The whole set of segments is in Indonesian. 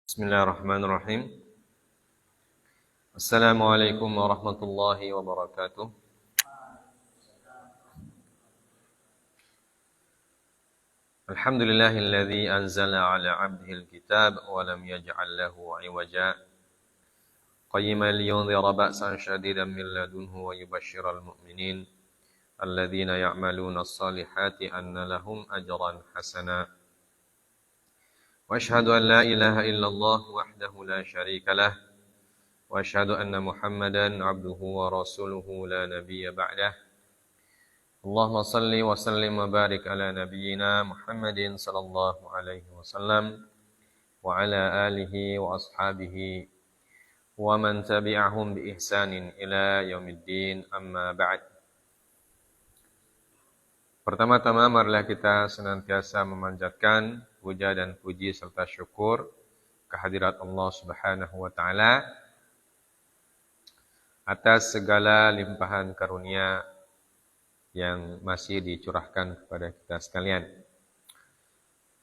Bismillahirrahmanirrahim. Assalamualaikum warahmatullahi wabarakatuh. Alhamdulillahilladzi anzala ala 'abdihil kitab wa lam yaj'al lahu 'iwaja. Qayyiman liyunzira ba'san shadidan min ladunhu wa yubashshiral mu'minin alladzina ya'maluna as-salihati anna lahum ajran hasana. Wa asyhadu an la ilaha illallah wahdahu la syarika lah. Wa asyhadu anna Muhammadan 'abduhu wa rasuluhu la nabiyya ba'dah. Allahumma salli wa sallim wa barik ala nabiyyina Muhammadin sallallahu alaihi wasallam wa ala alihi wa ashabihi wa man tabi'ahum bi ihsanin ila yaumiddin, amma ba'd. Pertama-tama marilah kita senantiasa memanjatkan puja dan puji serta syukur kehadirat Allah Subhanahu wa taala atas segala limpahan karunia yang masih dicurahkan kepada kita sekalian.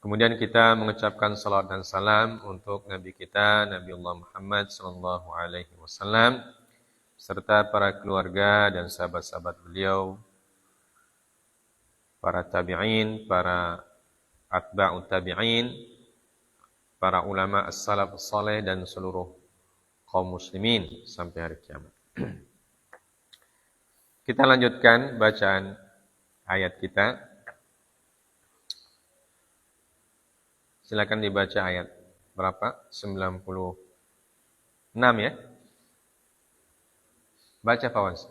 Kemudian kita mengucapkan salawat dan salam untuk Nabi kita, Nabiullah Muhammad sallallahu alaihi wasallam, serta para keluarga dan sahabat-sahabat beliau, para tabi'in, para atba'ut tabi'in, para ulama as-salaf as-saleh dan seluruh kaum muslimin sampai hari kiamat. Kita lanjutkan bacaan ayat kita. Silakan dibaca ayat berapa? 96 ya? Baca Fawaz.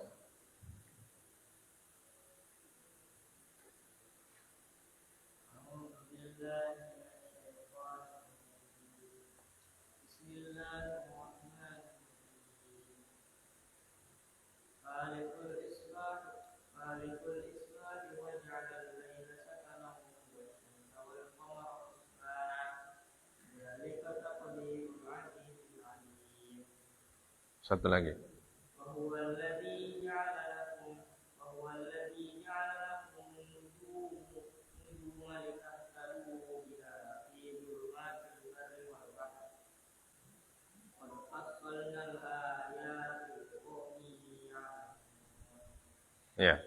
Satu lagi. Ya.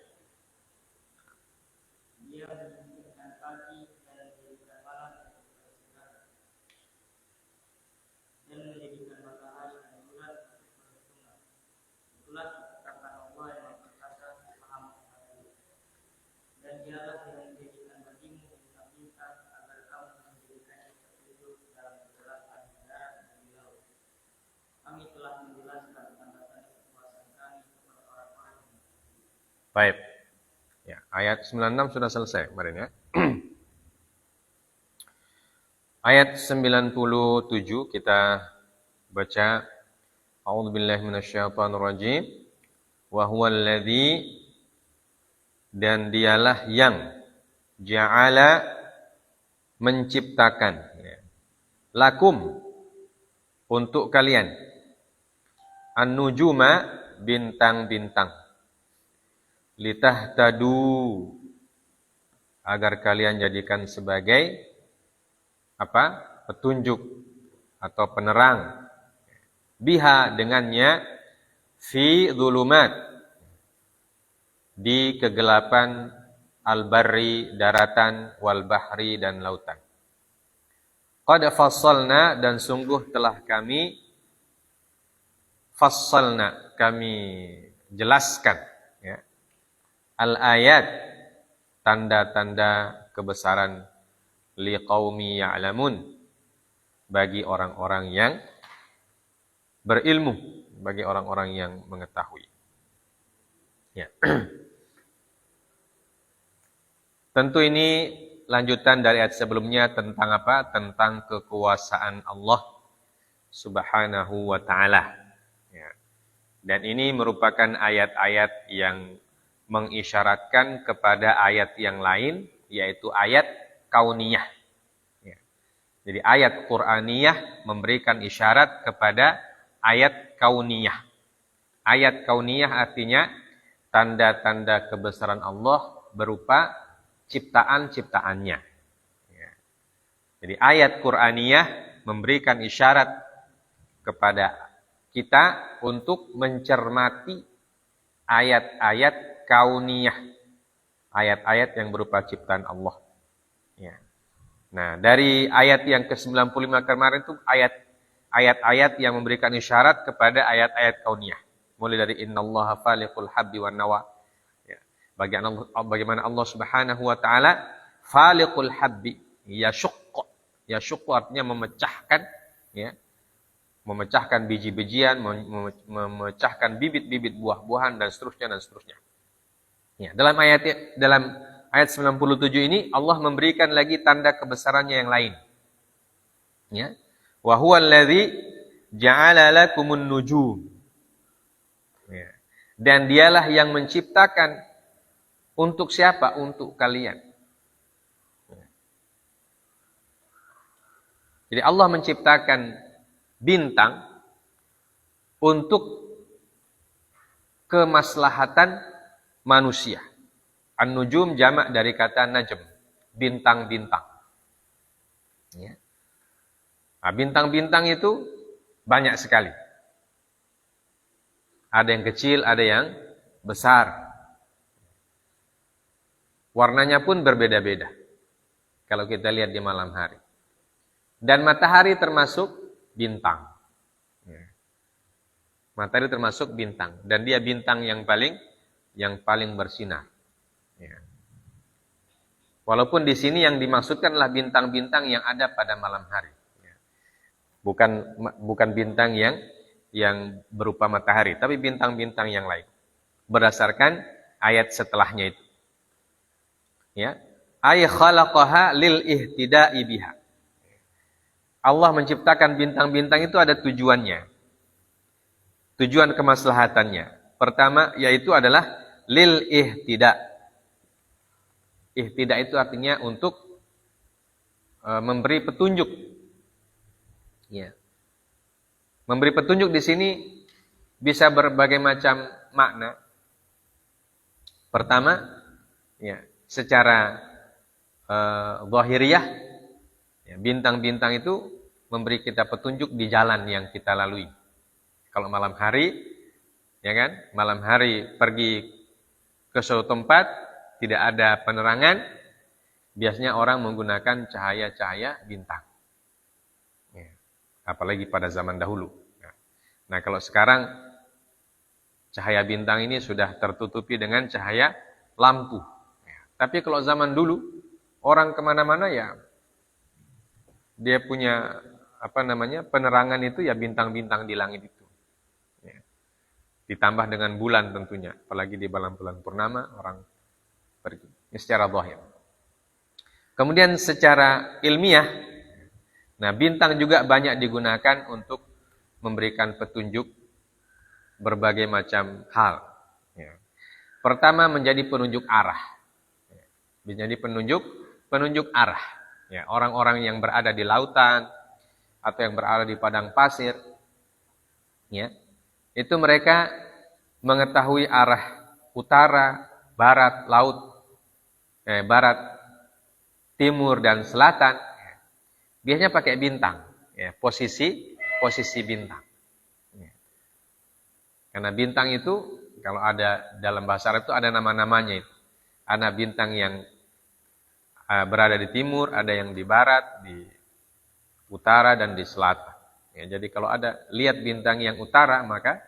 Baik. Ya, ayat 96 sudah selesai kemarin ya. Ayat 97 kita baca. A'udzubillahi minasyaitonirrajim. Wa huwal ladzi, dan dialah yang ja'ala, menciptakan, lakum, untuk kalian, an-nujuma, bintang-bintang, litahtadu, agar kalian jadikan sebagai apa? Petunjuk atau penerang, biha, dengannya, fi dzulumat, di kegelapan, al-barri, daratan, wal bahri, dan lautan. Qad fassalna, dan sungguh telah kami, fassalna, kami jelaskan, ya, al-ayat, tanda-tanda kebesaran, liqaumi ya'lamun, bagi orang-orang yang berilmu, bagi orang-orang yang mengetahui. Ya. Tentu ini lanjutan dari ayat sebelumnya tentang apa? Tentang kekuasaan Allah Subhanahu wa ta'ala. Ya. Dan ini merupakan ayat-ayat yang mengisyaratkan kepada ayat yang lain, yaitu ayat kauniyah. Ya. Jadi ayat Qur'aniyah memberikan isyarat kepada ayat kauniyah. Ayat kauniyah artinya tanda-tanda kebesaran Allah berupa ciptaan-ciptaannya. Ya. Jadi ayat Qur'aniyah memberikan isyarat kepada kita untuk mencermati ayat-ayat kauniyah, ayat-ayat yang berupa ciptaan Allah. Ya. Nah, dari ayat yang ke-95 kemarin itu ayat-ayat yang memberikan isyarat kepada ayat-ayat kauniyah. Mulai dari innallaha faliqul habbi wan nawa. Ya. Bagaimana Allah Subhanahu wa taala faliqul habbi, yasyuq. Yasyuq artinya memecahkan, ya. Memecahkan biji-bijian, memecahkan bibit-bibit buah-buahan dan seterusnya. Ya, dalam ayat 97 ini Allah memberikan lagi tanda kebesarannya yang lain. Ya. Wa huwal ladzi ja'ala lakumun nujum. Ya. Dan dialah yang menciptakan untuk siapa? Untuk kalian. Ya. Jadi Allah menciptakan bintang untuk kemaslahatan manusia. An-nujum jamak dari kata najm, bintang-bintang. Ya. Nah, bintang-bintang itu banyak sekali. Ada yang kecil, ada yang besar. Warnanya pun berbeda-beda kalau kita lihat di malam hari. Dan matahari termasuk bintang. Ya. Matahari termasuk bintang. Dan dia bintang yang paling bersinar. Ya. Walaupun di sini yang dimaksudkan adalah bintang-bintang yang ada pada malam hari. Ya. Bukan bintang yang berupa matahari, tapi bintang-bintang yang lain. Berdasarkan ayat setelahnya itu. Ya. Ay khalaqaha lil ihtida'i biha. Allah menciptakan bintang-bintang itu ada tujuannya. Tujuan kemaslahatannya. Pertama yaitu adalah lil ihtida. Ihtida itu artinya untuk memberi petunjuk. Ya. Memberi petunjuk di sini bisa berbagai macam makna. Pertama, ya, secara zahiriyah, ya, bintang-bintang itu memberi kita petunjuk di jalan yang kita lalui. Kalau malam hari, ya kan, malam hari pergi ke suatu tempat, tidak ada penerangan, biasanya orang menggunakan cahaya-cahaya bintang. Ya. Apalagi pada zaman dahulu. Nah, kalau sekarang cahaya bintang ini sudah tertutupi dengan cahaya lampu. Ya. Tapi kalau zaman dulu, orang kemana-mana ya, dia punya penerangan itu ya bintang-bintang di langit itu. Ya. Ditambah dengan bulan tentunya, apalagi di bulan purnama orang pergi. Ini secara zahir. Kemudian secara ilmiah, nah bintang juga banyak digunakan untuk memberikan petunjuk berbagai macam hal. Ya. Pertama menjadi penunjuk arah. Ya. Menjadi penunjuk arah. Ya, orang-orang yang berada di lautan atau yang berada di padang pasir, ya, itu mereka mengetahui arah utara, barat, barat, timur dan selatan. Biasanya pakai bintang, ya, posisi bintang. Ya. Karena bintang itu kalau ada dalam bahasa Arab itu ada nama-namanya itu. Ada bintang yang berada di timur, ada yang di barat, di utara dan di selatan. Ya, jadi kalau ada lihat bintang yang utara, maka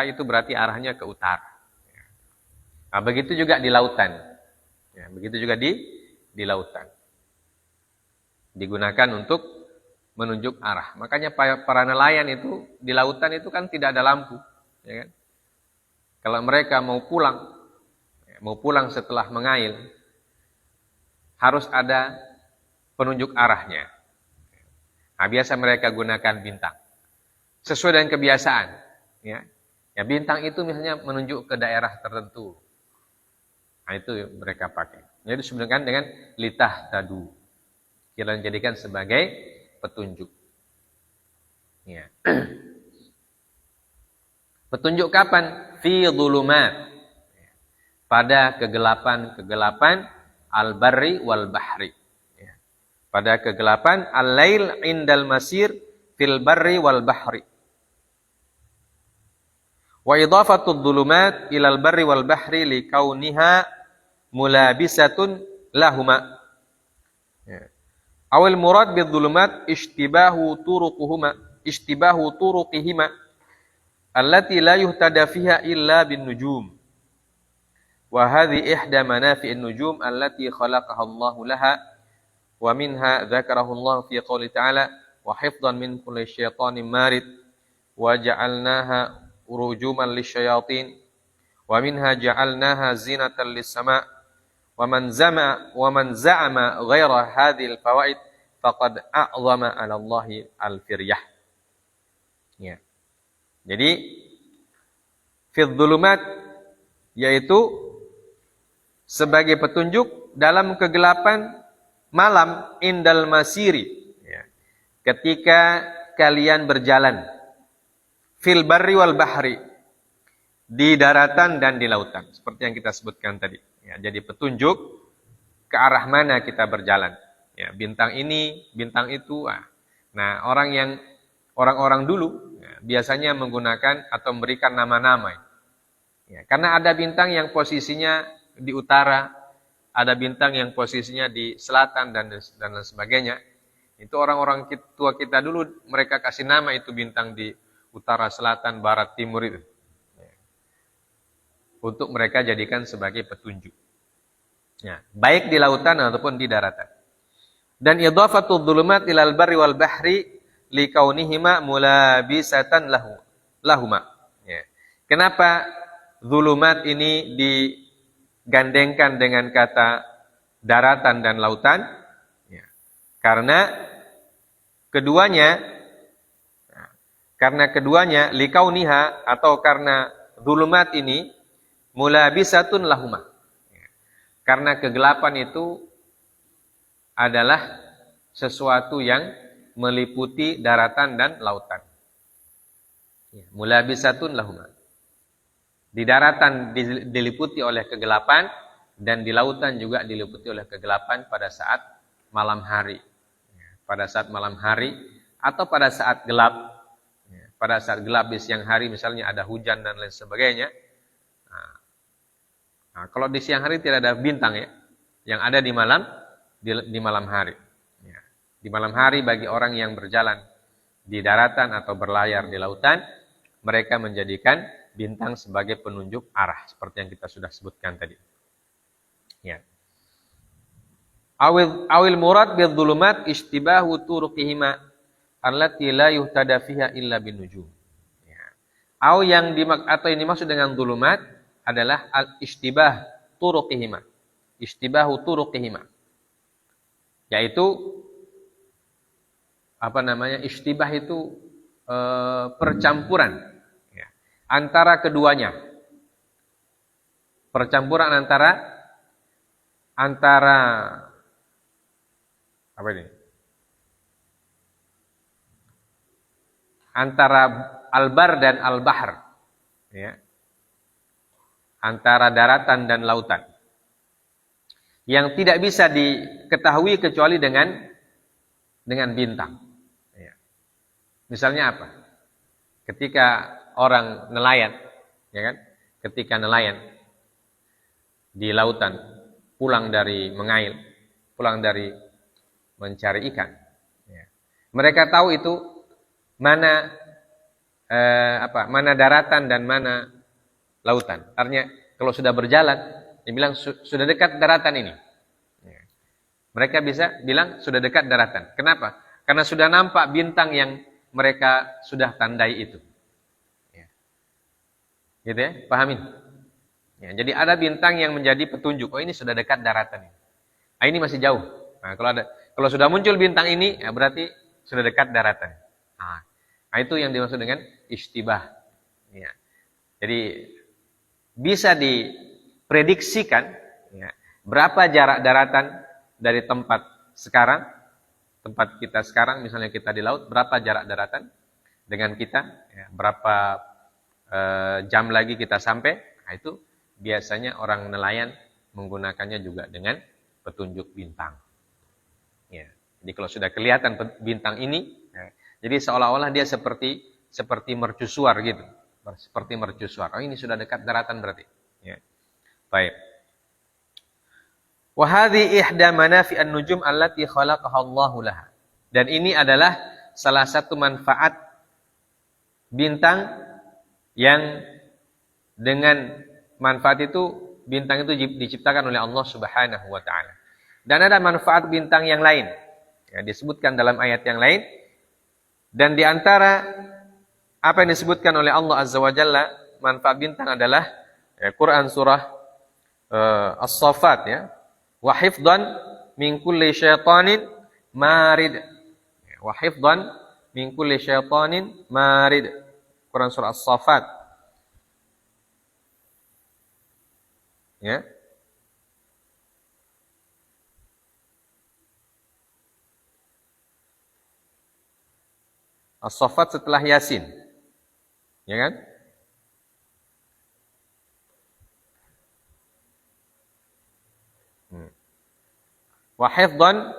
itu berarti arahnya ke utara. Ya. Nah, begitu juga di lautan. Ya, begitu juga di lautan. Digunakan untuk menunjuk arah. Makanya para nelayan itu di lautan itu kan tidak ada lampu, ya kan? Kalau mereka mau pulang setelah mengail, harus ada penunjuk arahnya. Nah, biasa mereka gunakan bintang. Sesuai dengan kebiasaan. Ya. Ya, bintang itu misalnya menunjuk ke daerah tertentu. Nah, itu mereka pakai. Jadi disebutkan dengan litah tadu. Kita jadikan sebagai petunjuk. Ya. Petunjuk kapan? Fi dhulumat. Pada kegelapan al-barri wal bahri. Ya. pada kegelapan, al-lail indal masir fil barri wal bahri. Wa idhafatud dhulumat ilal barri wal bahri li kauniha mulabisatun lahuma. Ya. Awil murad bidh-dhulumat ishtibahu turuqihima allati la yuhtada fiha illa bin nujum. Wa hadhi ihda manafi'in nujum allati khalaqaha Allah laha wa minha dzakarahu Allah fi qouli ta'ala wa hifdhan min kulli syaitanin marid wa ja'alnaha urujuman lisyayatin wa minha ja'alnaha zinatan lis-sama' wa man za'ama ghaira hadhil fawaid faqad a'zama 'ala Allah al-firyah. Ya. Jadi fi dhulumat yaitu sebagai petunjuk dalam kegelapan malam indal masiri, ya. Ketika kalian berjalan fil barri wal bahri, di daratan dan di lautan, seperti yang kita sebutkan tadi, ya. Jadi petunjuk ke arah mana kita berjalan, ya. Bintang ini, bintang itu. Nah, orang-orang dulu, ya, biasanya menggunakan atau memberikan nama-nama, ya. Karena ada bintang yang posisinya di utara, ada bintang yang posisinya di selatan dan lain sebagainya. Itu orang-orang tua kita dulu, mereka kasih nama itu bintang di utara, selatan, barat, timur itu. Untuk mereka jadikan sebagai petunjuk. Ya, baik di lautan ataupun di daratan. Dan idhafatul dhulumat ilal barri wal bahri li kaunihima mulabisatan lahuma. Ya. Kenapa dhulumat ini digandengkan dengan kata daratan dan lautan? Ya. Karena keduanya likauniha, atau karena dhulumat ini mulabisatun lahuma. Ya. Karena kegelapan itu adalah sesuatu yang meliputi daratan dan lautan. Ya. Mulabisatun lahuma. Di daratan diliputi oleh kegelapan, dan di lautan juga diliputi oleh kegelapan pada saat malam hari. Pada saat malam hari atau pada saat gelap. Pada saat gelap di siang hari, misalnya ada hujan dan lain sebagainya. Nah, kalau di siang hari tidak ada bintang, ya, yang ada di malam hari. Ya. Di malam hari bagi orang yang berjalan di daratan atau berlayar di lautan, mereka menjadikan bintang sebagai penunjuk arah, seperti yang kita sudah sebutkan tadi. Ya. Awil murad bidh-dhulumat ishtibahu turuqihima allati la yuhtada fiha illa bin nujum. Ya. Yang dimaksud dengan dhulumat adalah al-ishtibah turuqihima. Ishtibahu turuqihima. Yaitu ishtibah itu percampuran, ya, antara keduanya. Percampuran antara apa ini? Antara al-bar dan al-bahr, ya. Antara daratan dan lautan. Yang tidak bisa diketahui kecuali dengan bintang. Ya. Misalnya apa? Ketika orang nelayan, ya kan? Ketika nelayan di lautan, pulang dari mengail, pulang dari mencari ikan. Ya. Mereka tahu itu mana daratan dan mana lautan. Artinya kalau sudah berjalan, dia bilang sudah dekat daratan ini. Ya. Mereka bisa bilang sudah dekat daratan. Kenapa? Karena sudah nampak bintang yang mereka sudah tandai itu. Ya. Gitu ya, pahamin? Ya, jadi ada bintang yang menjadi petunjuk. Oh, ini sudah dekat daratan ini. Ini masih jauh. Nah, kalau sudah muncul bintang ini, ya berarti sudah dekat daratan. Nah, itu yang dimaksud dengan ishtibah. Ya. Jadi bisa diprediksikan, ya, berapa jarak daratan dari tempat kita sekarang, misalnya kita di laut, berapa jarak daratan dengan kita, ya, berapa jam lagi kita sampai. Nah, itu biasanya orang nelayan menggunakannya juga dengan petunjuk bintang. Ya. Jadi kalau sudah kelihatan bintang ini, ya, jadi seolah-olah dia seperti mercusuar gitu. Seperti mercusuar. Oh, ini sudah dekat daratan berarti. Ya. Baik. Wa hadhi ihda manafi an-nujum allati khalaqaha Allahu laha. Dan ini adalah salah satu manfaat bintang yang dengan manfaat itu bintang itu diciptakan oleh Allah Subhanahu wa taala. Dan ada manfaat bintang yang lain. Ya, disebutkan dalam ayat yang lain. Dan di antara apa yang disebutkan oleh Allah Azza wa Jalla, manfaat bintang adalah ya, Quran surah As-Saffat ya. Wa hifdhan min kulli syaitanin marid. Wa hifdhan min kulli syaitanin marid. Quran surah As-Saffat. Ya. As-Saffat setelah Yasin. Ya kan? Wa hifdhan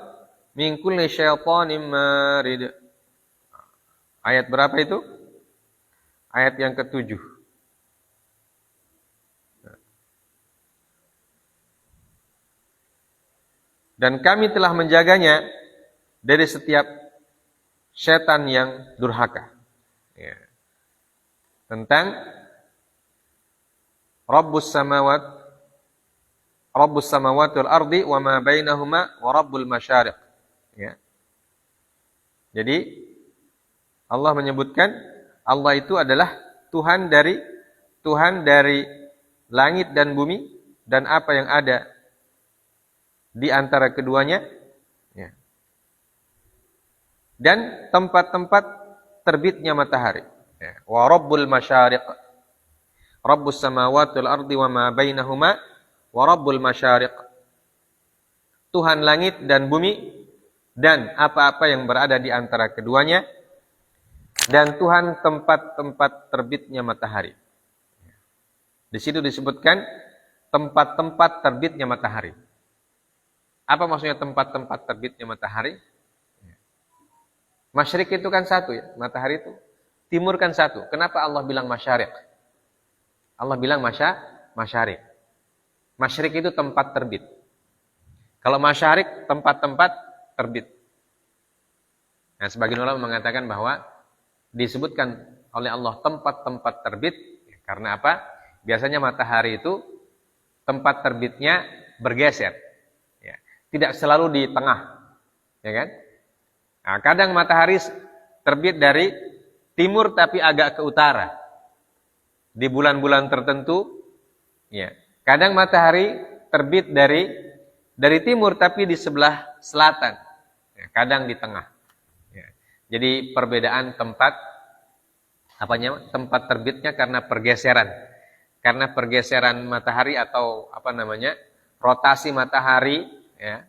min kulli syaitanin marid. Ayat berapa itu? Ayat yang ke-7. Dan kami telah menjaganya dari setiap setan yang durhaka. Ya. Tentang Rabbus samawati wal ardi wa ma bainahuma wa rabbul masyariq. Ya. Jadi Allah menyebutkan Allah itu adalah Tuhan dari langit dan bumi dan apa yang ada di antara keduanya, ya. Dan tempat-tempat terbitnya matahari. Ya. Wa rabbul masyariq. Rabbus samawati wal ardi wa ma bainahuma wa rabbul masyariq. Tuhan langit dan bumi dan apa-apa yang berada di antara keduanya dan Tuhan tempat-tempat terbitnya matahari. Di situ disebutkan tempat-tempat terbitnya matahari. Apa maksudnya tempat-tempat terbitnya matahari? Masyrik itu kan satu ya, matahari itu. Timur kan satu. Kenapa Allah bilang masyariq? Allah bilang masyariq. Masyrik itu tempat terbit. Kalau masyarik tempat-tempat terbit. Nah, sebagian ulama mengatakan bahwa disebutkan oleh Allah tempat-tempat terbit karena apa? Biasanya matahari itu tempat terbitnya bergeser. Ya. Tidak selalu di tengah. Ya kan? Nah, kadang matahari terbit dari timur tapi agak ke utara. Di bulan-bulan tertentu, ya. Kadang matahari terbit dari timur tapi di sebelah selatan. Ya, kadang di tengah. Ya. Jadi perbedaan tempat tempat terbitnya karena pergeseran. Karena pergeseran matahari atau rotasi matahari, ya.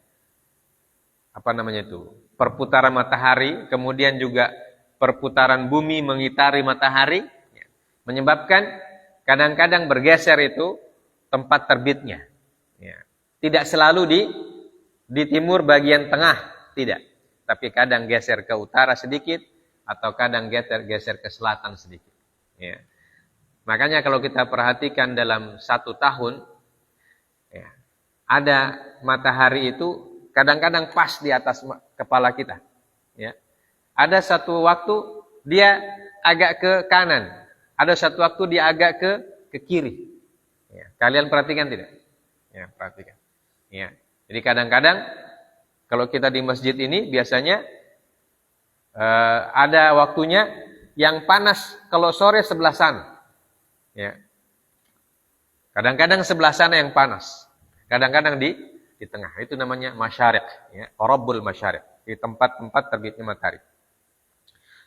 Perputaran matahari, kemudian juga perputaran bumi mengitari matahari, ya. Menyebabkan kadang-kadang bergeser itu tempat terbitnya. Ya. Tidak selalu di timur bagian tengah, tidak. Tapi kadang geser ke utara sedikit, atau kadang geser ke selatan sedikit. Ya. Makanya kalau kita perhatikan dalam 1 tahun, ya, ada matahari itu kadang-kadang pas di atas kepala kita. Ya. Ada satu waktu dia agak ke kanan, ada satu waktu dia agak ke kiri. Ya. Kalian perhatikan tidak? Ya, perhatikan. Ya. Jadi kadang-kadang kalau kita di masjid ini biasanya ada waktunya yang panas kalau sore sebelah sana. Ya. Kadang-kadang sebelah sana yang panas. Kadang-kadang di tengah. Itu namanya masyariq, ya, Rabbul masyariq, di tempat-tempat terbitnya matahari.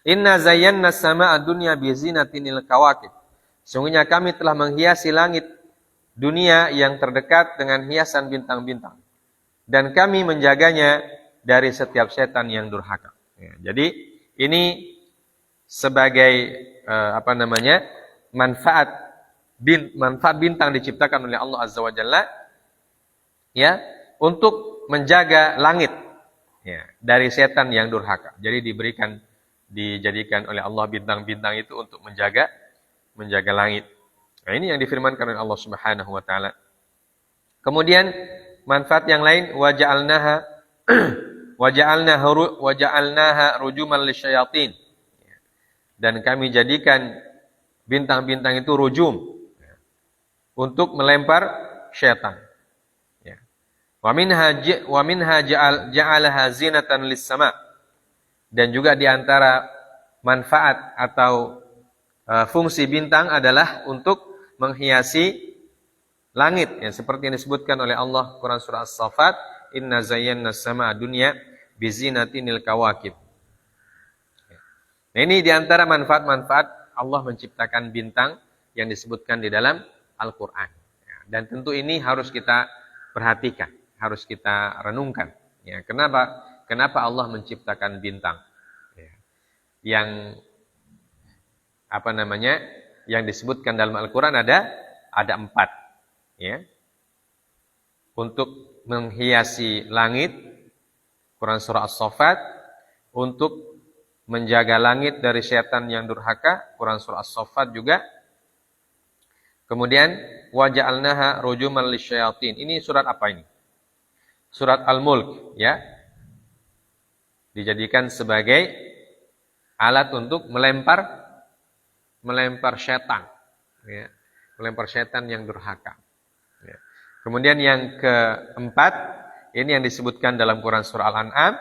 Inna zayyana as-samaa'a dunya bi zinatinil kawakib. Sungguhnya kami telah menghiasi langit dunia yang terdekat dengan hiasan bintang-bintang. Dan kami menjaganya dari setiap setan yang durhaka. Ya, jadi ini sebagai manfaat bintang diciptakan oleh Allah Azza wa Jalla, ya, untuk menjaga langit, Ya, dari setan yang durhaka. Jadi dijadikan oleh Allah bintang-bintang itu untuk menjaga langit. Nah, ini yang difirmankan oleh Allah Subhanahu wa taala. Kemudian manfaat yang lain waja'alnaha rujuman lisyayatin. Dan kami jadikan bintang-bintang itu rujum untuk melempar syaitan. Ya. Wa minha ja'alaha zinatan lis-sama. Dan juga di antara manfaat atau fungsi bintang adalah untuk menghiasi langit, ya, seperti yang disebutkan oleh Allah Quran surah As-Saffat, inna zayyana as-samaa dunya bizinatinil kawakib. Nah, ini di antara manfaat-manfaat Allah menciptakan bintang yang disebutkan di dalam Al-Qur'an. Ya, dan tentu ini harus kita perhatikan, harus kita renungkan. Ya, kenapa Allah menciptakan bintang? Ya, yang yang disebutkan dalam Al-Qur'an ada 4, ya. Untuk menghiasi langit, Quran surah As-Saffat, untuk menjaga langit dari setan yang durhaka, Quran surah As-Saffat juga. Kemudian waja'alnaha rujuman lisyayatin. Ini surat apa ini? Surat Al-Mulk, ya. Dijadikan sebagai alat untuk melempar setan, ya. Melempar setan yang durhaka. Ya. Kemudian yang keempat, ini yang disebutkan dalam Quran surah Al-An'am,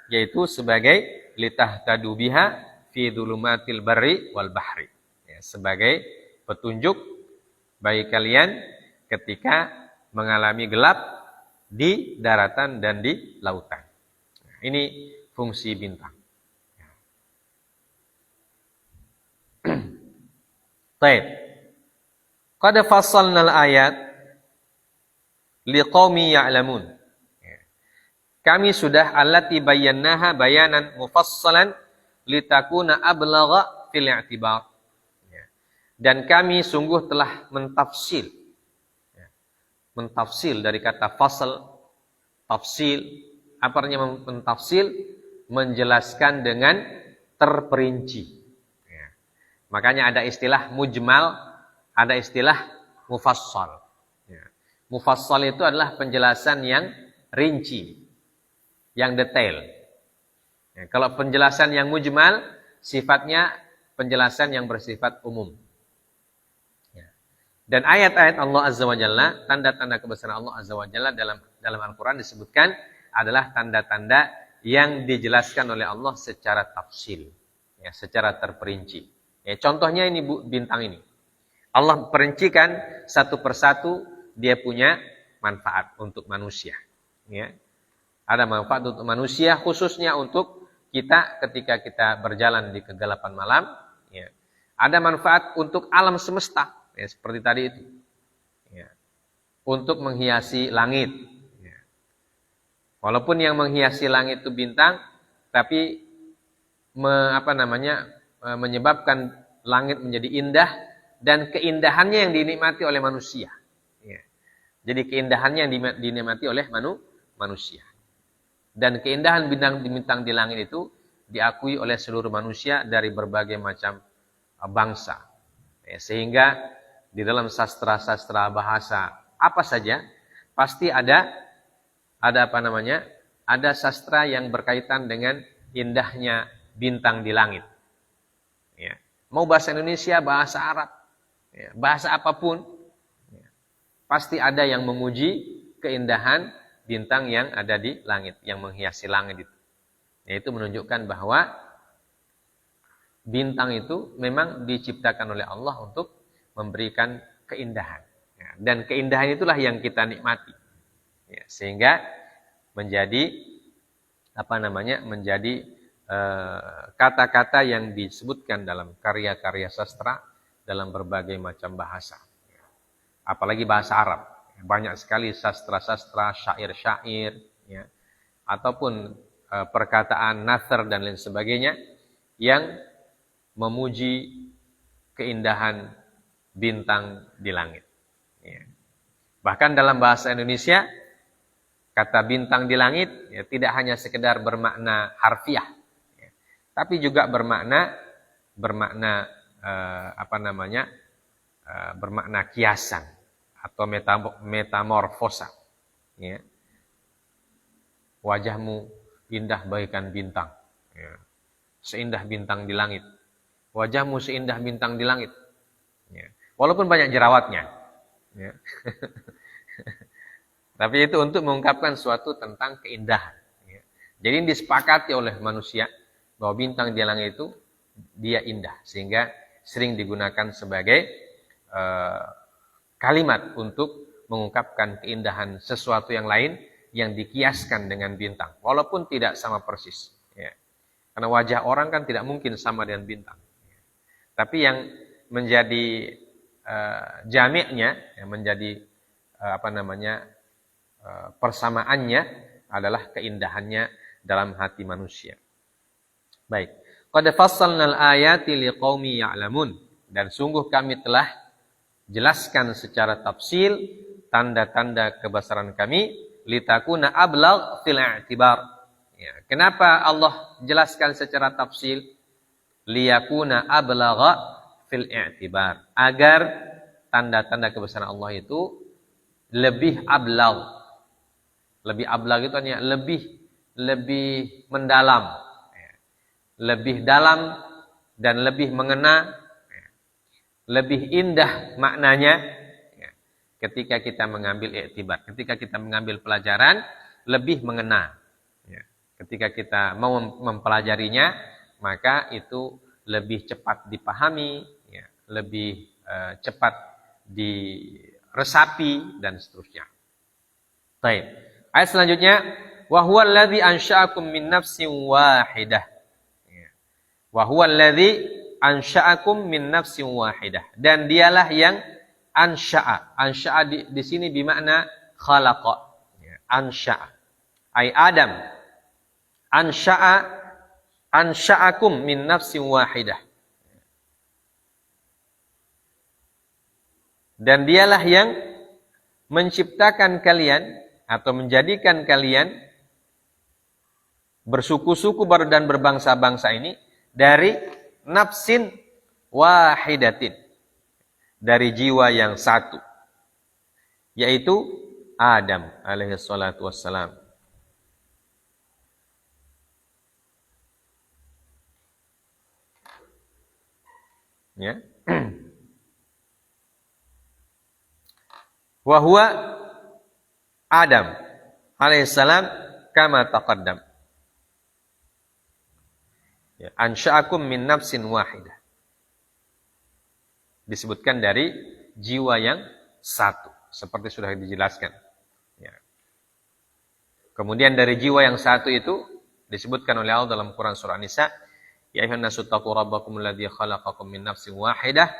yaitu sebagai litahtadu biha fi dhulumatil barri wal bahri. Ya, sebagai petunjuk bagi kalian ketika mengalami gelap di daratan dan di lautan. Nah, ini fungsi bintang. Baik. Qad fassalnal ayat liqaumi ya'lamun. Kami sudah allati bayyanaha bayanan mufassalan litakuna ablagha fil i'tibar. Dan kami sungguh telah mentafsil. Mentafsil dari kata fasal, tafsil. Apa artinya mentafsil? Menjelaskan dengan terperinci. Makanya ada istilah mujmal, ada istilah mufassal. Mufassal itu adalah penjelasan yang rinci, yang detail. Kalau penjelasan yang mujmal, sifatnya penjelasan yang bersifat umum. Dan ayat-ayat Allah Azza wa Jalla, tanda-tanda kebesaran Allah Azza wa Jalla dalam Al-Quran disebutkan adalah tanda-tanda yang dijelaskan oleh Allah secara tafsil, ya, secara terperinci. Ya, contohnya ini bintang ini. Allah perincikan satu persatu dia punya manfaat untuk manusia. Ya. Ada manfaat untuk manusia, khususnya untuk kita ketika kita berjalan di kegelapan malam. Ya. Ada manfaat untuk alam semesta, ya, seperti tadi itu. Ya. Untuk menghiasi langit. Ya. Walaupun yang menghiasi langit itu bintang, tapi menyebabkan langit menjadi indah dan keindahannya yang dinikmati oleh manusia. Ya. Jadi keindahannya yang dinikmati oleh manusia. Dan keindahan bintang di langit itu diakui oleh seluruh manusia dari berbagai macam bangsa. Ya, sehingga di dalam sastra-sastra bahasa apa saja pasti ada sastra yang berkaitan dengan indahnya bintang di langit. Ya. Mau bahasa Indonesia, bahasa Arab, ya, bahasa apapun, ya, pasti ada yang memuji keindahan bintang yang ada di langit, yang menghiasi langit itu. Yaitu menunjukkan bahwa bintang itu memang diciptakan oleh Allah untuk memberikan keindahan. Ya, dan keindahan itulah yang kita nikmati. Ya, sehingga menjadi kata-kata yang disebutkan dalam karya-karya sastra dalam berbagai macam bahasa. Apalagi bahasa Arab. Banyak sekali sastra-sastra, syair-syair, ya, ataupun perkataan nathar dan lain sebagainya yang memuji keindahan bintang di langit. Ya. Bahkan dalam bahasa Indonesia Kata bintang di langit ya, tidak hanya sekedar bermakna harfiah, ya, tapi juga bermakna bermakna kiasan atau metamorfosa. Ya. Wajahmu indah bagaikan bintang, ya. Seindah bintang di langit. Wajahmu seindah bintang di langit. Ya. Walaupun banyak jerawatnya. Ya. Tapi itu untuk mengungkapkan suatu tentang keindahan. Ya. Jadi disepakati oleh manusia bahwa bintang di langit itu dia indah. Sehingga sering digunakan sebagai kalimat untuk mengungkapkan keindahan sesuatu yang lain yang dikiaskan dengan bintang. Walaupun tidak sama persis. Ya. Karena wajah orang kan tidak mungkin sama dengan bintang. Ya. Tapi yang menjadi jami'nya, yang menjadi persamaannya adalah keindahannya dalam hati manusia. Baik. Qad fassalnal ayati liqaumi ya'lamun. Dan sungguh kami telah jelaskan secara tafsil tanda-tanda kebesaran kami litakuna ablagh fil i'tibar. Ya, kenapa Allah jelaskan secara tafsil? Liyakuna ablagha fil i'tibar. Agar tanda-tanda kebesaran Allah itu lebih ablagh. Lebih ablagh itu artinya lebih mendalam. Ya. Lebih dalam dan lebih mengena, ya. Lebih indah maknanya. Ketika kita mengambil i'tibar, ketika kita mengambil pelajaran, lebih mengena. Ya. Ketika kita mau mempelajarinya, maka itu lebih cepat dipahami, ya. Lebih cepat diresapi, dan seterusnya. Baik. Ayat selanjutnya, wa huwal ladzi ansha'akum min nafsin wahidah. Ya. Wa huwal ladzi ansha'akum min nafsin wahidah. Dan dialah yang ansha'a. Ansha'a di sini bermakna khalaqa. Ya, ansha'a. Ai Adam. Ansha'akum min nafsin wahidah. Dan dialah yang menciptakan kalian atau menjadikan kalian bersuku-suku dan berbangsa-bangsa ini dari nafsin wahidatin. Dari jiwa yang satu, yaitu Adam alaihi salatu wassalam. Ya. Wa huwa Adam alaihi salam kama taqaddam. Ya, ansha'akum min nafsin wahidah. Disebutkan dari jiwa yang satu, seperti sudah dijelaskan. Ya. Kemudian dari jiwa yang satu itu disebutkan oleh Allah dalam Quran surah Nisa, ya ayyuhan nasu taqu rabbakumul ladzi khalaqakum min nafsin wahidah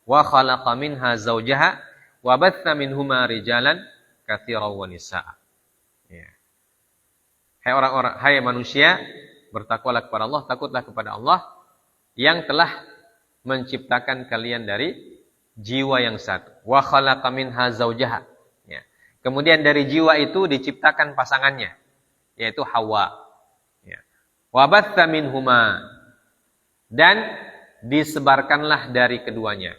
wa khalaqa minha zawjaha wa batha minhuma rijalan katsiran wa nisaa. Ya. Hai manusia, bertakwalah kepada Allah, takutlah kepada Allah yang telah menciptakan kalian dari jiwa yang satu. Wa khalaqa minha zawjaha. Ya. Kemudian dari jiwa itu diciptakan pasangannya, yaitu Hawa. Ya. Wa batha minhuma. Dan disebarkanlah dari keduanya.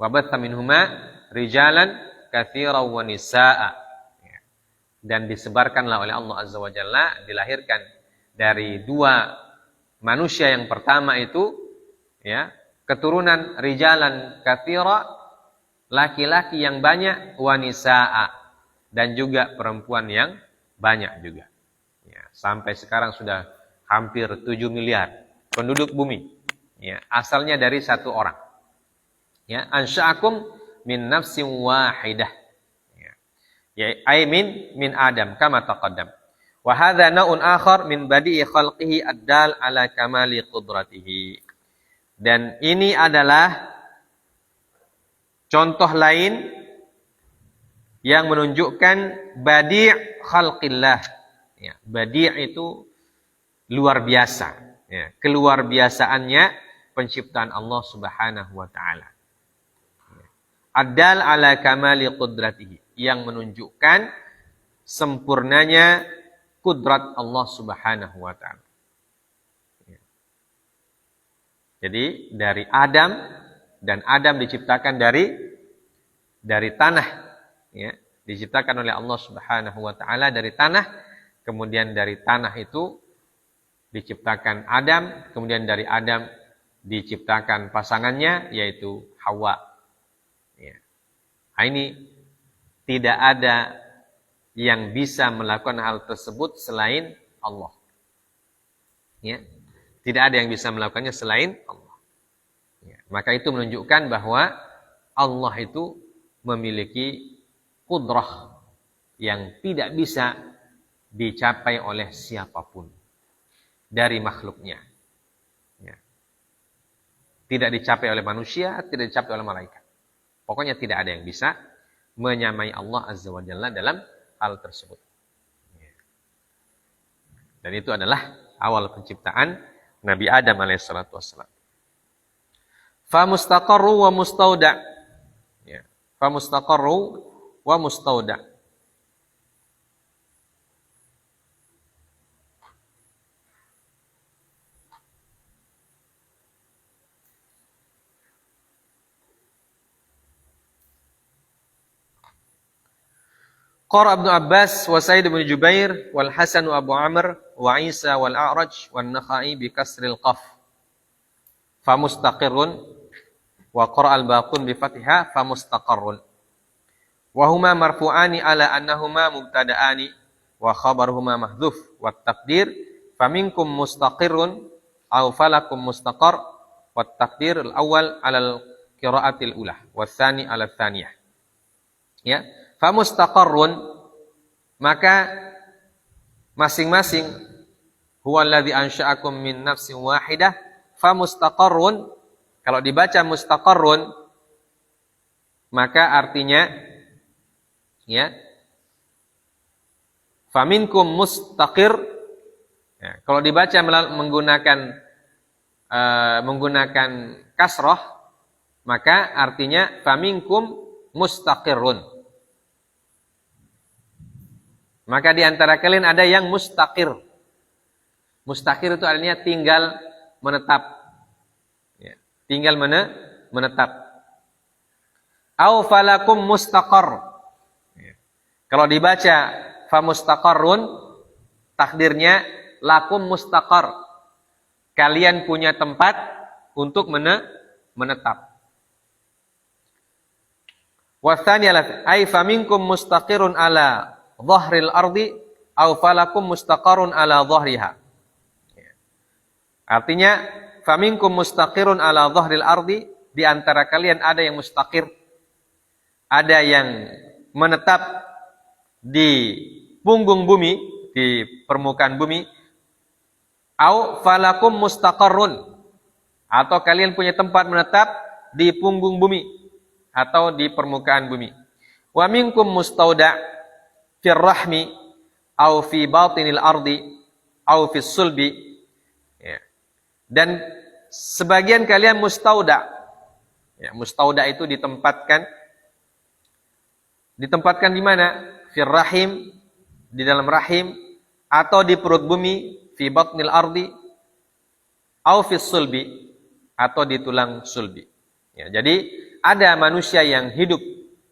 Wa batha minhuma rijalan katsiran wa nisaa. Ya. Dan disebarkanlah oleh Allah Azza wa Jalla, dilahirkan dari dua manusia yang pertama itu, ya, keturunan rijalan katsira, laki-laki yang banyak, wanisaa, dan juga perempuan yang banyak juga. Ya, sampai sekarang sudah hampir 7 miliar penduduk bumi. Ya, asalnya dari satu orang. Ya, ansha'akum min nafsin wahidah. Ya, ay min Adam kama taqaddam. Wa hadza naun akhar min badi'i khalqihi ad-dal ala kamali qudratihi. Dan ini adalah contoh lain yang menunjukkan badi' khalqillah. Ya, badi' itu luar biasa. Ya, keluar biasaannya penciptaan Allah Subhanahu wa taala. Ad-dal ala kamali qudratihi, yang menunjukkan sempurnanya kudrat Allah Subhanahu wa taala. Jadi dari Adam, dan Adam diciptakan dari tanah, ya, diciptakan oleh Allah Subhanahu wa taala dari tanah, kemudian dari tanah itu diciptakan Adam, kemudian dari Adam diciptakan pasangannya yaitu Hawa. Ya. Nah, ini tidak ada yang bisa melakukan hal tersebut selain Allah. Ya. Tidak ada yang bisa melakukannya selain Allah. Ya. Maka itu menunjukkan bahwa Allah itu memiliki kudrah yang tidak bisa dicapai oleh siapapun dari makhluknya. Ya. Tidak dicapai oleh manusia, tidak dicapai oleh malaikat. Pokoknya tidak ada yang bisa menyamai Allah Azza wa Jalla dalam hal tersebut. Ya. Dan itu adalah awal penciptaan Nabi Adam alaihissalatu wassalam. Fa mustaqarru wa mustauda. Ya. Fa mustaqarru wa mustauda. Qara Ibnu Abbas wa Sa'id bin Jubair wal Hasan wa Abu Amr wa Isa wal A'raj wan Nakhai bi kasril qaf. Fa mustaqirrun wa qara al-Baqun bi fathiha fa mustaqarrun. Wa huma marfu'ani ala annahuma mubtada'ani wa khabaruhuma mahdhuf wa taqdir faminkum mustaqirrun aw falakum mustaqar wa taqdir al-awwal ala al-qira'atil ula wa tsani ala tsaniyah. Ya. Famustaqarrun, maka masing-masing huwa alladzi ansha'akum min nafsin wahidah. Famustaqarrun, kalau dibaca mustaqarrun maka artinya ya faminkum mustaqir, ya, kalau dibaca menggunakan kasrah maka artinya faminkum mustaqirrun. Maka di antara kalian ada yang mustaqir. Mustaqir itu artinya tinggal menetap. Ya, tinggal menetap. Au falakum mustaqar. Ya. Kalau dibaca fa mustaqarrun, takdirnya lakum mustaqar. Kalian punya tempat untuk menetap. Wa tsaniyah ay faminkum mustaqirun ala dhahril ardi aw falakum mustaqarrun ala dhahriha. Artinya faminkum mustaqirun ala dhahril ardi, di antara kalian ada yang mustaqir, ada yang menetap di punggung bumi, di permukaan bumi, aw falakum mustaqarrun, atau kalian punya tempat menetap di punggung bumi atau di permukaan bumi. Wa minkum mustauda fir rahmi au fi batinil ardi au fis sulbi, ya. Dan sebagian kalian mustauda, ya, mustauda itu ditempatkan di mana? Fir rahim, di dalam rahim, atau di perut bumi, fi batnil ardi au fis sulbi, atau di tulang sulbi, ya. Jadi ada manusia yang hidup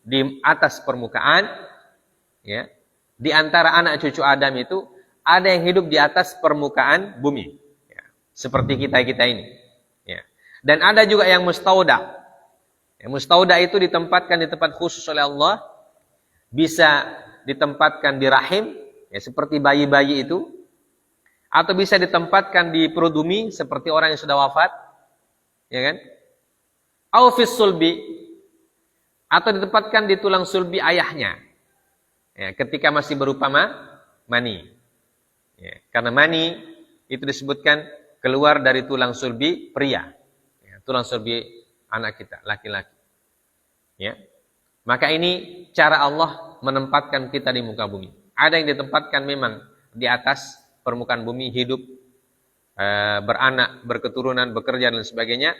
di atas permukaan, ya. Di antara anak cucu Adam itu ada yang hidup di atas permukaan bumi, ya, seperti kita ini, ya. Dan ada juga yang mustauda. Ya, mustauda itu ditempatkan di tempat khusus oleh Allah, bisa ditempatkan di rahim, ya, seperti bayi-bayi itu, atau bisa ditempatkan di perut bumi seperti orang yang sudah wafat, ya kan? Au fis sulbi, atau ditempatkan di tulang sulbi ayahnya. Ya, ketika masih berupa mani. Ya, karena mani itu disebutkan keluar dari tulang sulbi pria. Ya, tulang sulbi anak kita, laki-laki. Ya. Maka ini cara Allah menempatkan kita di muka bumi. Ada yang ditempatkan memang di atas permukaan bumi, hidup, beranak, berketurunan, bekerja dan sebagainya.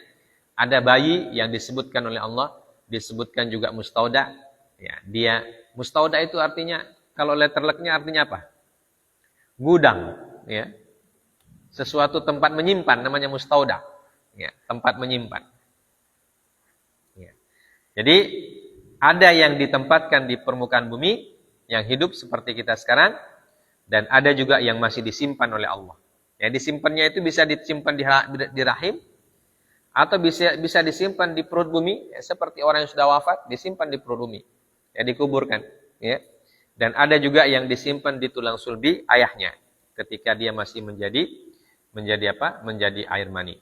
Ada bayi yang disebutkan oleh Allah, disebutkan juga mustauda. Ya, dia mustauda itu artinya kalau letter luck-nya artinya apa? Gudang, ya. Sesuatu tempat menyimpan namanya mustauda, ya, tempat menyimpan. Ya. Jadi ada yang ditempatkan di permukaan bumi yang hidup seperti kita sekarang, dan ada juga yang masih disimpan oleh Allah. Ya, disimpannya itu bisa disimpan di rahim, atau bisa disimpan di perut bumi, ya, seperti orang yang sudah wafat disimpan di perut bumi, ya, dikuburkan. Ya. Dan ada juga yang disimpan di tulang sulbi ayahnya ketika dia masih menjadi apa? Menjadi air mani.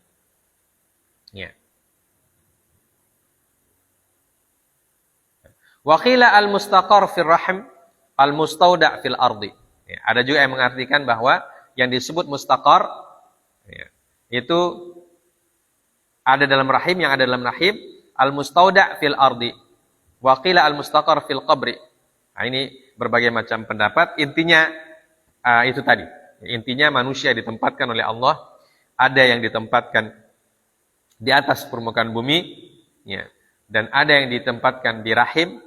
Ya. Wa qila al-mustaqar fil rahim, al-mustauda' fil ardi. Ya, ada juga yang mengartikan bahwa yang disebut mustaqar, ya, itu ada dalam rahim, yang ada dalam rahim, al-mustauda' fil ardi. Wa qila al-mustaqar fil qabri. Nah, ini berbagai macam pendapat. Intinya itu tadi. Intinya manusia ditempatkan oleh Allah, ada yang ditempatkan di atas permukaan bumi, ya, dan ada yang ditempatkan di rahim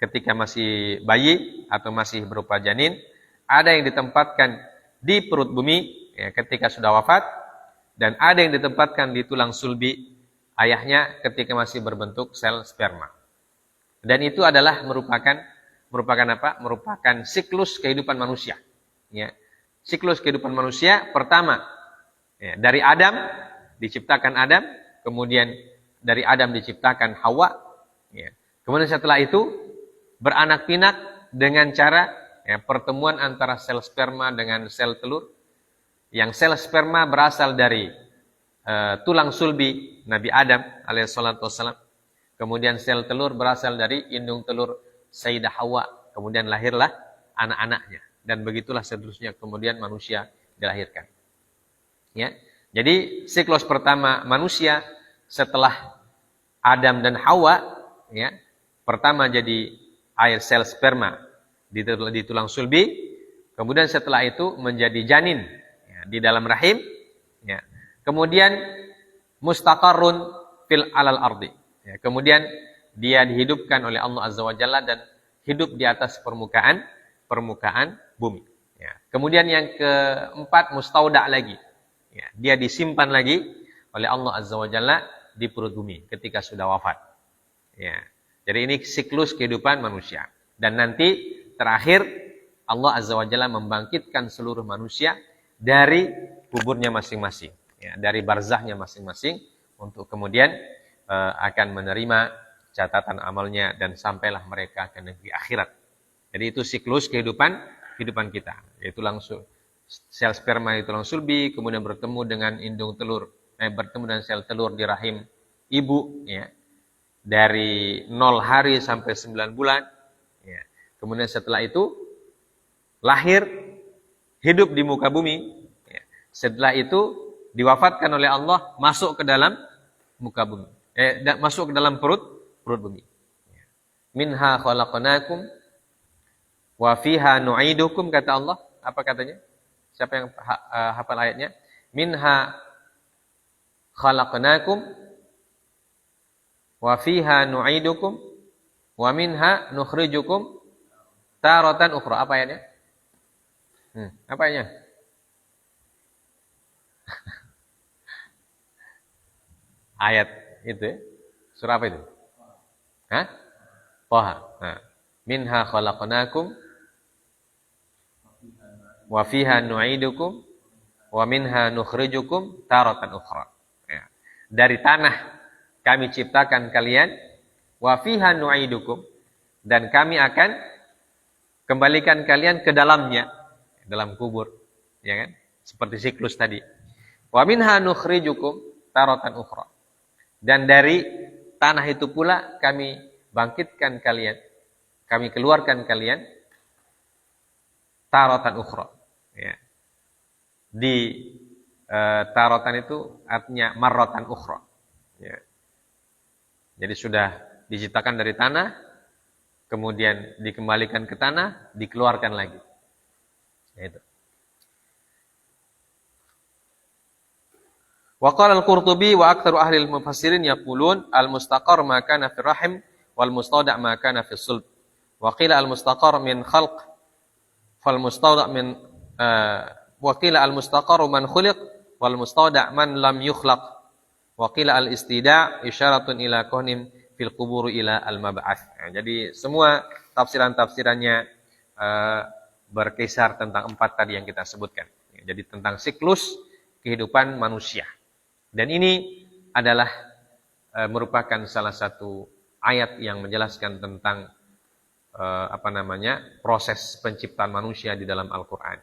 ketika masih bayi atau masih berupa janin, ada yang ditempatkan di perut bumi, ya, ketika sudah wafat, dan ada yang ditempatkan di tulang sulbi ayahnya ketika masih berbentuk sel sperma. Dan itu adalah merupakan apa? Merupakan siklus kehidupan manusia. Ya. Siklus kehidupan manusia pertama, ya, dari Adam, diciptakan Adam, kemudian dari Adam diciptakan Hawa, ya. Kemudian setelah itu beranak pinak dengan cara, ya, pertemuan antara sel sperma dengan sel telur, yang sel sperma berasal dari tulang sulbi Nabi Adam alaihissalatu wassalam, kemudian sel telur berasal dari indung telur Sayyidah Hawa, kemudian lahirlah anak-anaknya. Dan begitulah seterusnya kemudian manusia dilahirkan. Ya. Jadi siklus pertama manusia setelah Adam dan Hawa, ya, pertama jadi air sel sperma di tulang sulbi, kemudian setelah itu menjadi janin, ya, di dalam rahim, ya. Kemudian mustaqarrun fil alal ardi, ya. Kemudian dia dihidupkan oleh Allah Azza wa Jalla dan hidup di atas permukaan bumi. Ya. Kemudian yang keempat mustauda' lagi. Ya. Dia disimpan lagi oleh Allah Azza wa Jalla di perut bumi ketika sudah wafat. Ya. Jadi ini siklus kehidupan manusia. Dan nanti terakhir Allah Azza wa Jalla membangkitkan seluruh manusia dari kuburnya masing-masing. Ya. Dari barzahnya masing-masing untuk kemudian akan menerima catatan amalnya dan sampailah mereka ke negeri akhirat. Jadi itu siklus kehidupan kita, yaitu langsung sel sperma di tulang sulbi, kemudian bertemu dengan indung telur, bertemu dengan sel telur di rahim ibu, ya, dari 0 hari sampai 9 bulan, ya. Kemudian setelah itu lahir, hidup di muka bumi, ya. Setelah itu diwafatkan oleh Allah, masuk ke dalam muka bumi, masuk ke dalam perut bumi. Ya. Minha khalaqnakum wa fiha nu'idukum, kata Allah. Apa katanya? Siapa yang hafal ayatnya? Minha khalaqnakum wa fiha nu'idukum wa minha nukhrijukum taratan ukhra. Apa ayatnya? Apa ayatnya? Ayat itu ya? Surah apa itu? Hah? Toha. Nah. Minha khalaqnakum wa fiha nu'idukum wa minha nukhrijukum taratan ukhra. Ya. Dari tanah kami ciptakan kalian, wa fiha nu'idukum, dan kami akan kembalikan kalian ke dalamnya, dalam kubur, ya kan? Seperti siklus tadi. Wa minha nukhrijukum taratan ukhra. Dan dari tanah itu pula kami bangkitkan kalian, kami keluarkan kalian taratan ukhra. Ya. Di taratan itu artinya marratan ukhra. Ya. Jadi sudah diciptakan dari tanah, kemudian dikembalikan ke tanah, dikeluarkan lagi. Ya, itu. Wa qala al-Qurtubi wa aktsaru ahli al-mufassirin yaqulun al-mustaqar ma kana fi rahim wal mustauda' ma kana fi sulb. Wa qila al-mustaqar min khalq fal mustawda' min wa qila al mustaqarru man khuliq wal mustawda' man lam yukhlaq wa qila al istida' isyaratun ila kaunim fil qubur ila al mab'ats. Jadi semua tafsiran-tafsirannya berkisar tentang 4 tadi yang kita sebutkan. Jadi tentang siklus kehidupan manusia. Dan ini adalah merupakan salah satu ayat yang menjelaskan tentang proses penciptaan manusia di dalam Al-Qur'an.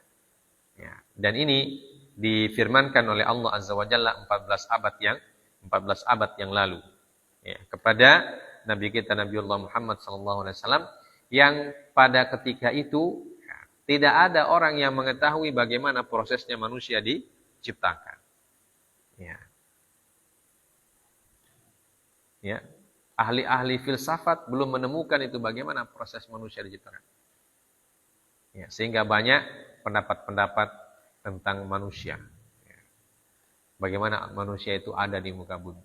Ya, dan ini difirmankan oleh Allah Azza wa Jalla 14 abad yang lalu. Ya, kepada Nabi kita Nabiullah Muhammad SAW yang pada ketika itu tidak ada orang yang mengetahui bagaimana prosesnya manusia diciptakan. Ya. Ya. Ahli-ahli filsafat belum menemukan itu bagaimana proses manusia diciptakan. Ya, sehingga banyak pendapat-pendapat tentang manusia. Ya. Bagaimana manusia itu ada di muka bumi.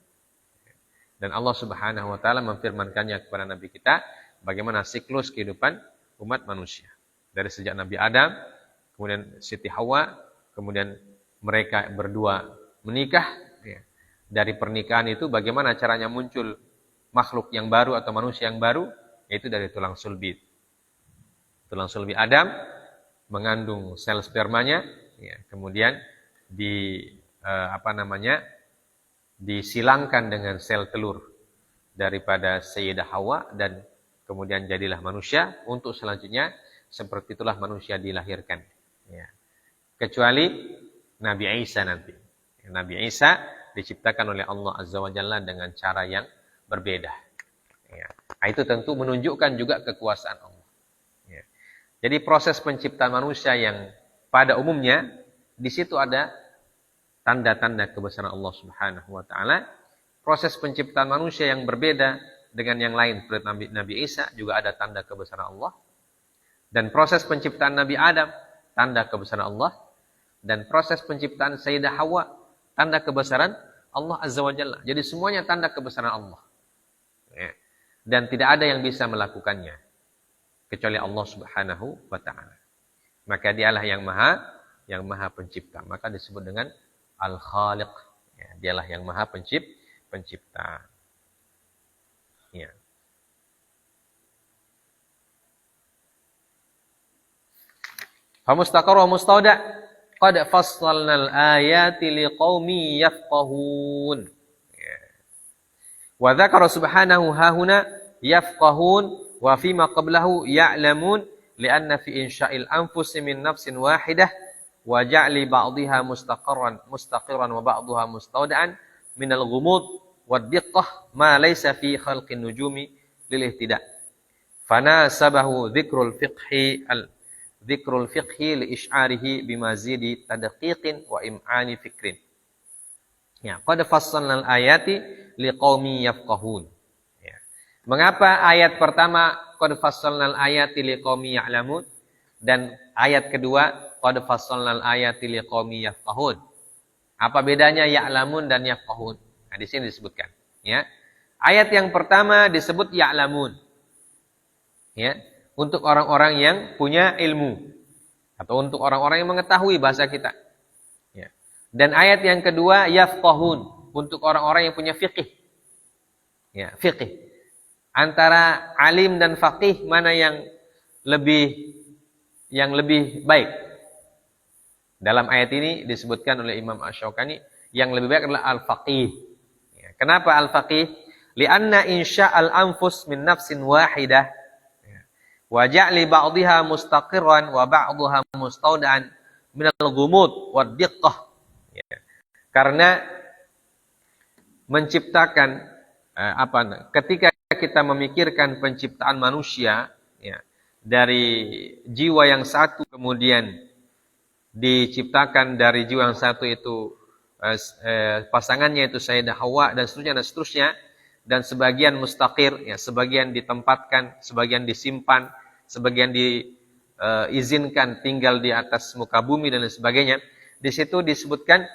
Dan Allah Subhanahu wa taala memfirmankannya kepada Nabi kita bagaimana siklus kehidupan umat manusia. Dari sejak Nabi Adam, kemudian Siti Hawa, kemudian mereka berdua menikah. Ya. Dari pernikahan itu bagaimana caranya muncul makhluk yang baru atau manusia yang baru, yaitu dari tulang sulbi. Tulang sulbi Adam mengandung sel spermanya, ya, kemudian disilangkan dengan sel telur daripada Sayyidah Hawa dan kemudian jadilah manusia. Untuk selanjutnya seperti itulah manusia dilahirkan. Ya. Kecuali Nabi Isa nanti. Nabi Isa diciptakan oleh Allah Azza wa Jalla dengan cara yang berbeda. Ya. Itu tentu menunjukkan juga kekuasaan Allah. Ya. Jadi proses penciptaan manusia yang pada umumnya di situ ada tanda-tanda kebesaran Allah Subhanahu wa taala. Proses penciptaan manusia yang berbeda dengan yang lain seperti Nabi Isa juga ada tanda kebesaran Allah. Dan proses penciptaan Nabi Adam tanda kebesaran Allah, dan proses penciptaan Sayyidah Hawa tanda kebesaran Allah Azza wa Jalla. Jadi semuanya tanda kebesaran Allah. Ya. Dan tidak ada yang bisa melakukannya kecuali Allah Subhanahu wa taala. Maka dialah yang maha pencipta. Maka disebut dengan Al-Khaliq. Ya, dialah yang maha pencipta. Ya. Famustaqar wa mustauda qad fassalnal ayati liqaumi yafqahun. Wa dzakara subhanahu hahuna yafqahun wa fima qablahu ya'lamun li'anna fi insya'il anfusi min nafsin wahidah wa ja'li ba'dihha mustaqiran wa ba'daha mustawda'an min al-ghumud wad diqqah ma laysa fi khalqin nujumi lil ihtida. Fanasabahu dzikrul fiqhi li isy'arihi bimazidi tadqiqin wa im'ani fikrin. Ya, qad fassalnal ayati liqaumi yafqahun. Ya. Mengapa ayat pertama qad fassalnal ayati liqaumi ya'lamun dan ayat kedua qad fassalnal ayati liqaumi yafqahun? Apa bedanya ya'lamun dan yafqahun? Nah, di sini disebutkan, ya. Ayat yang pertama disebut ya'lamun. Ya, untuk orang-orang yang punya ilmu atau untuk orang-orang yang mengetahui bahasa kita. Ya. Dan ayat yang kedua yafqahun, untuk orang-orang yang punya fiqih. Ya, fiqih. Antara alim dan faqih mana yang lebih baik? Dalam ayat ini disebutkan oleh Imam Asy-Syaukani yang lebih baik adalah al-faqih. Ya. Kenapa al-faqih? Li'anna insya'al anfus min nafsin wahidah wa ja'li ba'dihha mustaqirran wa ba'daha mustawda'an min al-ghumud wad diqqah. Ya. Karena menciptakan ketika kita memikirkan penciptaan manusia, ya, dari jiwa yang satu kemudian diciptakan dari jiwa yang satu itu pasangannya itu Sayyidah Hawa dan seterusnya dan sebagian mustaqir, ya, sebagian ditempatkan, sebagian disimpan, sebagian diizinkan tinggal di atas muka bumi dan lain sebagainya. Di situ disebutkan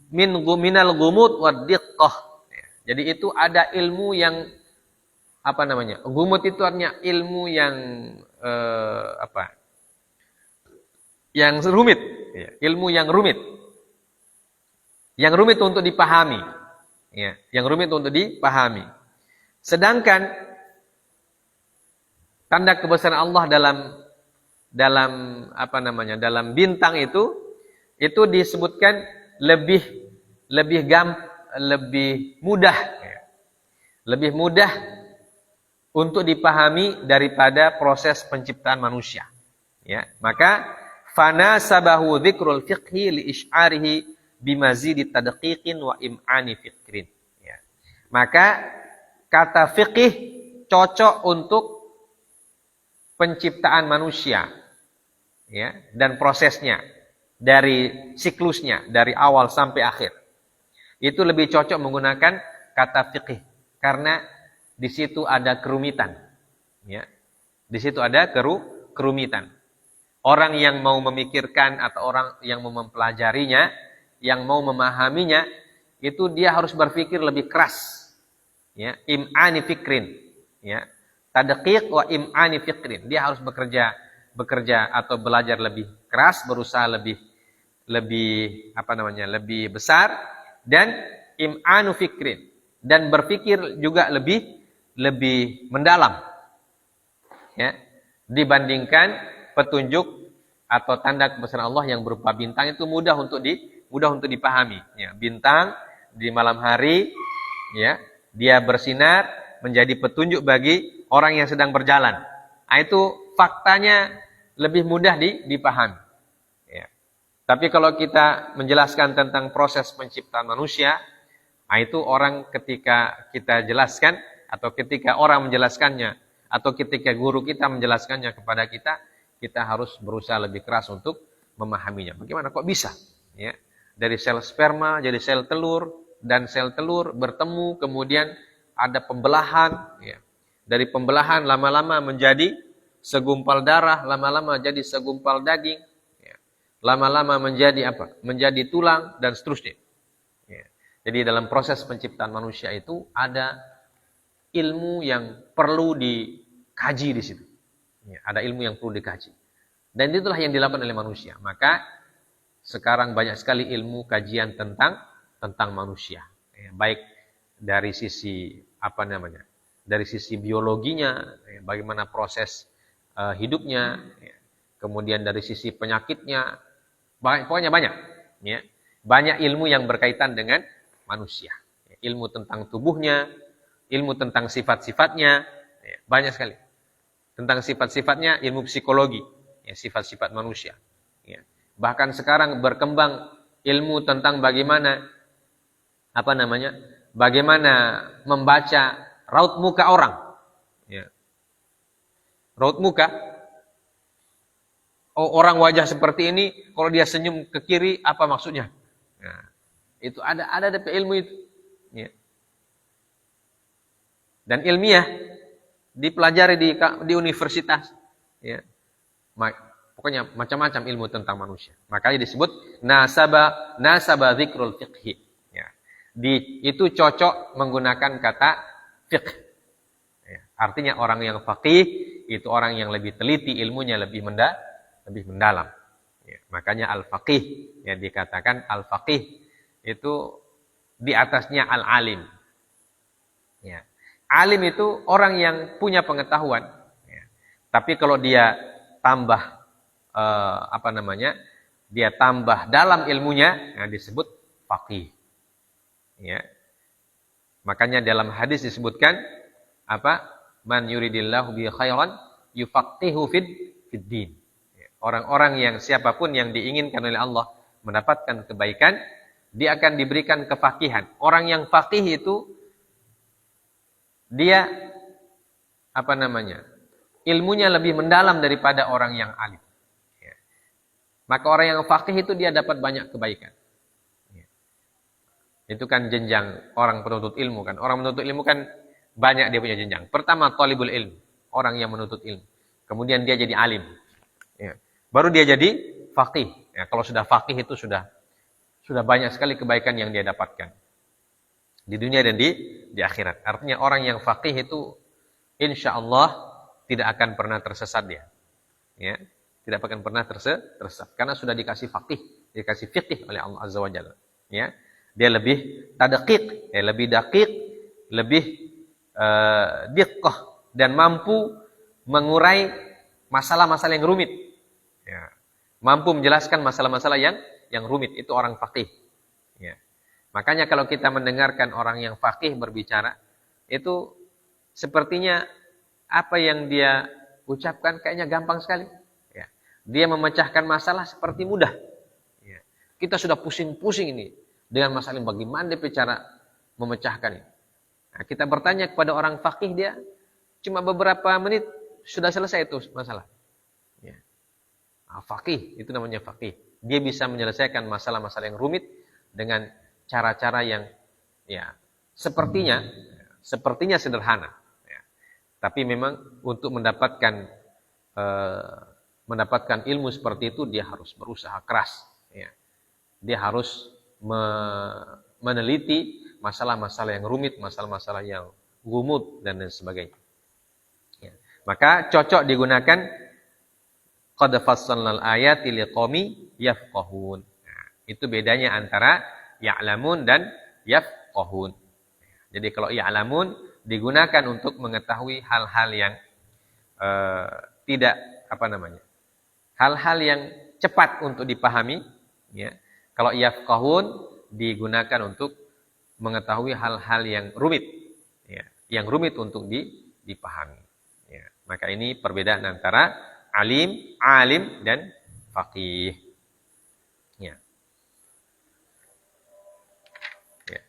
minal ghumud wad diqqah. Jadi itu ada ilmu yang ghumud itu artinya ilmu yang yang rumit, ya, ilmu yang rumit. Yang rumit untuk dipahami. Ya, yang rumit untuk dipahami. Sedangkan tanda kebesaran Allah dalam apa namanya? Dalam bintang itu disebutkan lebih mudah, ya. Lebih mudah untuk dipahami daripada proses penciptaan manusia. Ya, maka fana sabahu dzikrul fiqhi li isy'arihi bimazidi tadqiqin wa im'ani fikrin. Ya. Maka kata fiqih cocok untuk penciptaan manusia, ya, dan prosesnya dari siklusnya dari awal sampai akhir. Itu lebih cocok menggunakan kata fiqih karena di situ ada kerumitan, ya. Di situ ada kerumitan. Orang yang mau memikirkan atau orang yang mau mempelajarinya, yang mau memahaminya, itu dia harus berpikir lebih keras. Ya, im'ani fikrin, ya. Tadqiq wa im'ani fikrin. Dia harus bekerja atau belajar lebih keras, berusaha lebih lebih besar, dan im'anu fikrin, dan berpikir juga lebih mendalam, ya, dibandingkan petunjuk atau tanda kebesaran Allah yang berupa bintang. Itu mudah untuk dipahami, ya. Bintang di malam hari, ya, dia bersinar menjadi petunjuk bagi orang yang sedang berjalan. Nah, itu faktanya lebih mudah dipahami, ya. Tapi kalau kita menjelaskan tentang proses penciptaan manusia, nah itu orang ketika kita jelaskan atau ketika orang menjelaskannya atau ketika guru kita menjelaskannya kepada kita, kita harus berusaha lebih keras untuk memahaminya. Bagaimana kok bisa, ya? Dari sel sperma jadi sel telur, dan sel telur bertemu kemudian ada pembelahan, ya. Dari pembelahan lama-lama menjadi segumpal darah, lama-lama jadi segumpal daging, ya. Lama-lama menjadi apa? Menjadi tulang dan seterusnya. Ya. Jadi dalam proses penciptaan manusia itu ada ilmu yang perlu dikaji di situ. Ya, ada ilmu yang perlu dikaji. Dan itulah yang dilakukan oleh manusia. Maka sekarang banyak sekali ilmu kajian tentang manusia. Ya, baik dari sisi dari sisi biologinya, ya, bagaimana proses hidupnya, ya, kemudian dari sisi penyakitnya, pokoknya banyak. Ya, banyak ilmu yang berkaitan dengan manusia. Ya, ilmu tentang tubuhnya, ilmu tentang sifat-sifatnya, ya, banyak sekali. Tentang sifat-sifatnya, ilmu psikologi, ya, sifat-sifat manusia. Ya. Bahkan sekarang berkembang ilmu tentang bagaimana membaca raut muka orang. Ya. Raut muka, orang wajah seperti ini, kalau dia senyum ke kiri, apa maksudnya? Nah, itu ada ilmu itu. Ya. Dan ilmiah dipelajari di universitas, ya. Pokoknya macam-macam ilmu tentang manusia. Makanya disebut nasaba dzikrul fiqhi, ya. Itu cocok menggunakan kata fiqh, ya. Artinya orang yang faqih itu orang yang lebih teliti ilmunya, lebih mendalam, ya. Makanya al-faqih, ya, dikatakan al-faqih itu di atasnya al-alim, ya. Alim itu orang yang punya pengetahuan, ya. Tapi kalau dia tambah dia tambah dalam ilmunya, ya, disebut faqih, ya. Makanya dalam hadis disebutkan man yuridillahu bi khairan yufaqihu fid din. Ya. Orang-orang yang siapapun yang diinginkan oleh Allah mendapatkan kebaikan, dia akan diberikan kefakihan. Orang yang faqih itu dia ilmunya lebih mendalam daripada orang yang alim, ya. Maka orang yang faqih itu dia dapat banyak kebaikan, ya. Itu kan jenjang orang penuntut ilmu kan. Orang menuntut ilmu kan banyak dia punya jenjang. Pertama talibul ilm, orang yang menuntut ilmu. Kemudian dia jadi alim, ya. Baru dia jadi faqih, ya. Kalau sudah faqih itu sudah banyak sekali kebaikan yang dia dapatkan di dunia dan di akhirat. Artinya orang yang faqih itu insya Allah tidak akan pernah tersesat dia, ya. tidak akan pernah tersesat karena sudah dikasih fikih oleh Allah Azza wa Jalla. Ya. Dia lebih tadqiq, lebih daqiq, lebih diqqah dan mampu mengurai masalah-masalah yang rumit. Ya. Mampu menjelaskan masalah-masalah yang rumit, itu orang faqih. Ya. Makanya kalau kita mendengarkan orang yang faqih berbicara, itu sepertinya apa yang dia ucapkan kayaknya gampang sekali. Ya. Dia memecahkan masalah seperti mudah. Ya. Kita sudah pusing-pusing ini dengan masalah bagaimana dia bicara memecahkan ini. Nah, kita bertanya kepada orang faqih, dia cuma beberapa menit sudah selesai itu masalah. Ya. Nah, faqih, itu namanya faqih. Dia bisa menyelesaikan masalah-masalah yang rumit dengan cara-cara yang ya sepertinya sederhana. Ya. Tapi memang untuk mendapatkan ilmu seperti itu dia harus berusaha keras. Ya. Dia harus meneliti masalah-masalah yang rumit, masalah-masalah yang gumut dan lain sebagainya. Ya. Maka cocok digunakan qad fassalnal ayati liqaumi yafqahun. Nah, itu bedanya antara ya'lamun dan yafqahun. Jadi kalau ya'lamun digunakan untuk mengetahui hal-hal yang hal-hal yang cepat untuk dipahami, ya. Kalau yafqahun digunakan untuk mengetahui hal-hal yang rumit, ya, yang rumit untuk dipahami. Ya. Maka ini perbedaan antara alim dan faqih. Ya. Ya.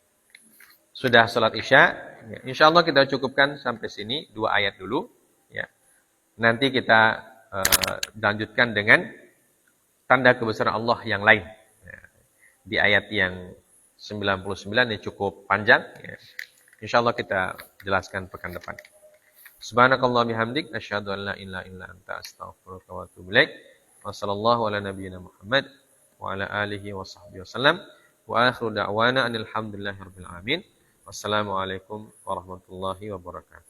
Sudah salat Isya. Ya. Insyaallah kita cukupkan sampai sini 2 ayat dulu. Ya. Nanti kita lanjutkan dengan tanda kebesaran Allah yang lain. Ya. Di ayat yang 99 ini cukup panjang. Ya. Insyaallah kita jelaskan pekan depan. Subhanakallah bihamdik asyhadu an la ilaha illa anta astaghfiruka wa atubu ilaik. Wa sallallahu ala nabiyyina Muhammad wa ala alihi wa sahbihi wasallam. Wa akhiru da'wana alhamdulillahirabbil alamin. Wassalamualaikum warahmatullahi wabarakatuh.